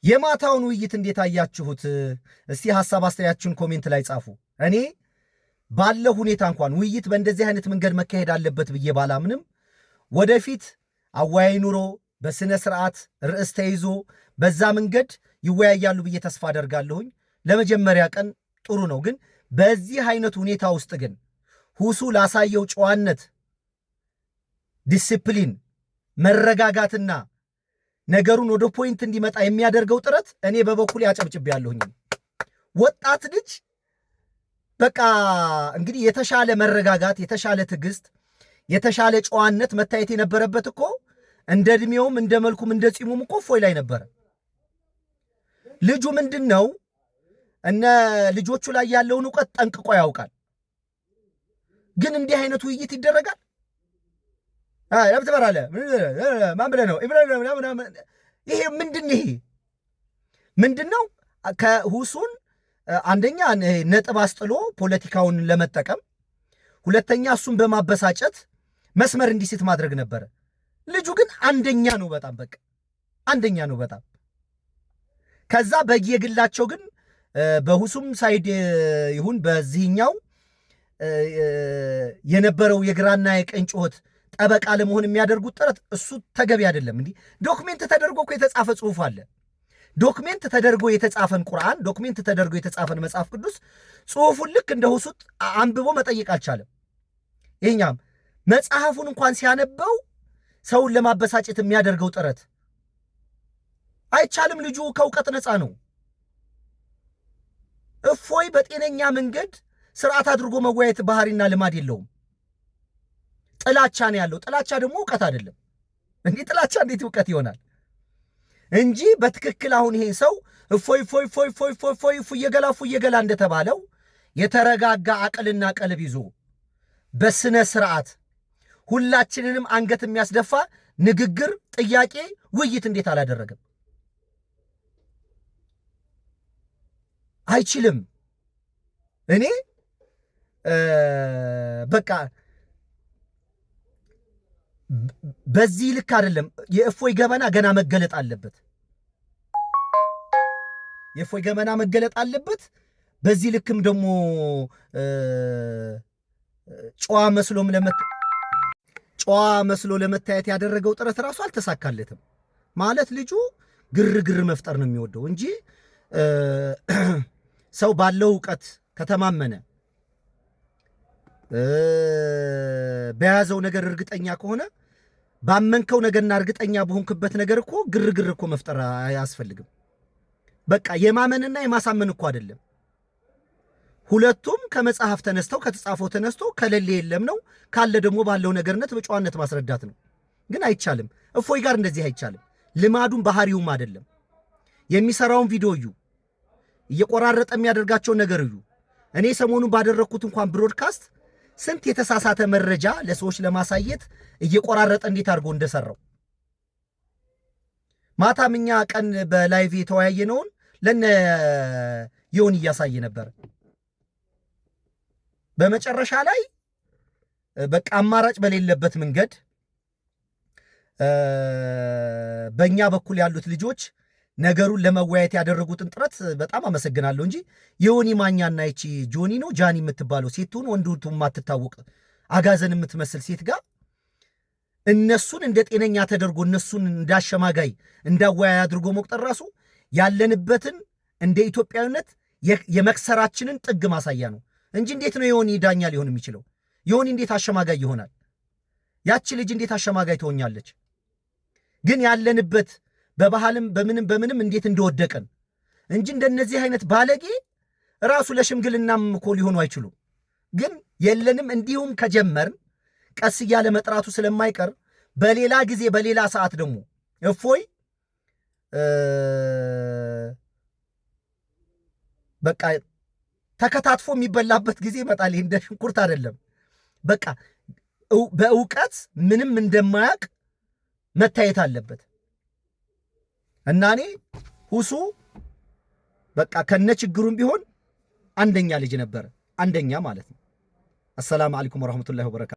የማታውን ውይይት እንዴት አያችሁት? እስቲ ሐሳብ አስተያየታችሁን ኮሜንት ላይ ጻፉ። እኔ ባለው ሁኔታ እንኳን ውይይት በእንደዚህ አይነት መንገድ መካሄድ አለበት ብዬ ባላምንም ወደፊት አወያይ ኑሮ በስነ ስርዓት ርዕስ ተይዞ በዛ መንገድ ይወያያሉ ብዬ ተስፋ አደርጋለሁኝ። ለመጀመሪያ ቀን ጥሩ ነው። ግን በዚህ አይነት ሁኔታ ውስጥ ግን ሁሱ ላሳየው ጨዋነት፣ ዲሲፕሊን፣ መረጋጋትና ነገሩን ወደ ፖይንት እንዲመጣ የሚያደርገው ጥረት እኔ በበኩሌ አጨብጭቤያለሁኝ። ወጣት ልጅ በቃ እንግዲህ የተሻለ መረጋጋት፣ የተሻለ ትዕግስት፣ የተሻለ ጨዋነት መታየት የነበረበት እኮ እንደ እድሜውም እንደ መልኩም እንደ ጺሙም እኮ እፎይ ላይ ነበረ። ልጁ ምንድን ነው እነ ልጆቹ ላይ ያለውን እውቀት ጠንቅቆ ያውቃል። ግን እንዲህ አይነት ውይይት ይደረጋል? ለብትበራለ ማን ብለህ ነው? ይሄ ምንድን ነው? ከሁሱን አንደኛ ነጥብ አስጥሎ ፖለቲካውን ለመጠቀም፣ ሁለተኛ እሱን በማበሳጨት መስመር እንዲስት ማድረግ ነበረ። ልጁ ግን አንደኛ ነው፣ በጣም በቃ አንደኛ ነው በጣም። ከዛ በየግላቸው ግን በሁሱም ሳይድ ይሁን በዚህኛው የነበረው የግራና የቀኝ ጩኸት ጠበቃ ለመሆን የሚያደርጉት ጥረት እሱ ተገቢ አይደለም። እንዲህ ዶክሜንት ተደርጎ እኮ የተጻፈ ጽሑፍ አለ። ዶክሜንት ተደርጎ የተጻፈን ቁርአን፣ ዶክሜንት ተደርጎ የተጻፈን መጽሐፍ ቅዱስ ጽሑፉን ልክ እንደ ሁሱ አንብቦ መጠየቅ አልቻለም። ይሄኛም መጽሐፉን እንኳን ሲያነበው ሰውን ለማበሳጨት የሚያደርገው ጥረት አይቻልም። ልጁ ከእውቀት ነፃ ነው። እፎይ በጤነኛ መንገድ ስርዓት አድርጎ መወያየት ባህሪና ልማድ የለውም። ጥላቻ ነው ያለው። ጥላቻ ደግሞ እውቀት አይደለም። እንዲህ ጥላቻ እንዴት እውቀት ይሆናል? እንጂ በትክክል አሁን ይሄ ሰው እፎይ ፉየገላ እንደተባለው የተረጋጋ አቅልና ቀልብ ይዞ በስነ ስርዓት ሁላችንንም አንገት የሚያስደፋ ንግግር፣ ጥያቄ፣ ውይይት እንዴት አላደረገም? አይችልም። እኔ በቃ በዚህ ልክ አይደለም። የእፎይ ገመና ገና መገለጥ አለበት። የእፎይ ገመና መገለጥ አለበት። በዚህ ልክም ደግሞ ጨዋ መስሎ ለመታየት ያደረገው ጥረት ራሱ አልተሳካለትም። ማለት ልጁ ግርግር መፍጠር ነው የሚወደው እንጂ ሰው ባለው ዕውቀት ከተማመነ በያዘው ነገር እርግጠኛ ከሆነ ባመንከው ነገርና እርግጠኛ በሆንክበት ነገር እኮ ግርግር እኮ መፍጠር አያስፈልግም። በቃ የማመንና የማሳመን እኮ አይደለም። ሁለቱም ከመጽሐፍ ተነስተው ከተጻፈው ተነስቶ ከሌለ የለም ነው፣ ካለ ደግሞ ባለው ነገርነት በጨዋነት ማስረዳት ነው። ግን አይቻልም። እፎይ ጋር እንደዚህ አይቻልም። ልማዱም ባህሪውም አይደለም። የሚሰራውን ቪዲዮ እዩ፣ እየቆራረጠ የሚያደርጋቸው ነገር እዩ። እኔ ሰሞኑን ባደረግኩት እንኳን ብሮድካስት ስንት የተሳሳተ መረጃ ለሰዎች ለማሳየት እየቆራረጠ እንዴት አድርጎ እንደሰራው ማታም እኛ ቀን በላይቭ የተወያየነውን ለነ ዮኒ እያሳየ ነበር። በመጨረሻ ላይ በቃ አማራጭ በሌለበት መንገድ በእኛ በኩል ያሉት ልጆች ነገሩን ለመወያየት ያደረጉትን ጥረት በጣም አመሰግናለሁ እንጂ የዮኒ ማኛና ይቺ ጆኒ ነው ጃኒ የምትባለው ሴቱን ወንዱቱ የማትታወቅ አጋዘን የምትመስል ሴት ጋር እነሱን እንደ ጤነኛ ተደርጎ እነሱን እንዳሸማጋይ እንዳወያይ አድርጎ መቁጠር ራሱ ያለንበትን እንደ ኢትዮጵያዊነት የመክሰራችንን ጥግ ማሳያ ነው እንጂ እንዴት ነው ዮኒ ዳኛ ሊሆን የሚችለው? ዮኒ እንዴት አሸማጋይ ይሆናል? ያቺ ልጅ እንዴት አሸማጋይ ትሆኛለች? ግን ያለንበት በባህልም በምንም እንዴት እንደወደቀን እንጂ እንደነዚህ አይነት ባለጌ ራሱ ለሽምግልናም እኮ ሊሆኑ አይችሉም። ግን የለንም። እንዲሁም ከጀመርን ቀስ እያለ መጥራቱ ስለማይቀር በሌላ ጊዜ በሌላ ሰዓት ደግሞ እፎይ በቃ ተከታትፎ የሚበላበት ጊዜ ይመጣል። እንደ ሽንኩርት አይደለም። በቃ በእውቀት ምንም እንደማያውቅ መታየት አለበት። እና እኔ ሁሱ በቃ ከነ ችግሩም ቢሆን አንደኛ ልጅ ነበር። አንደኛ ማለት ነው። አሰላሙ አለይኩም ወራህመቱላሂ ወበረካቱ።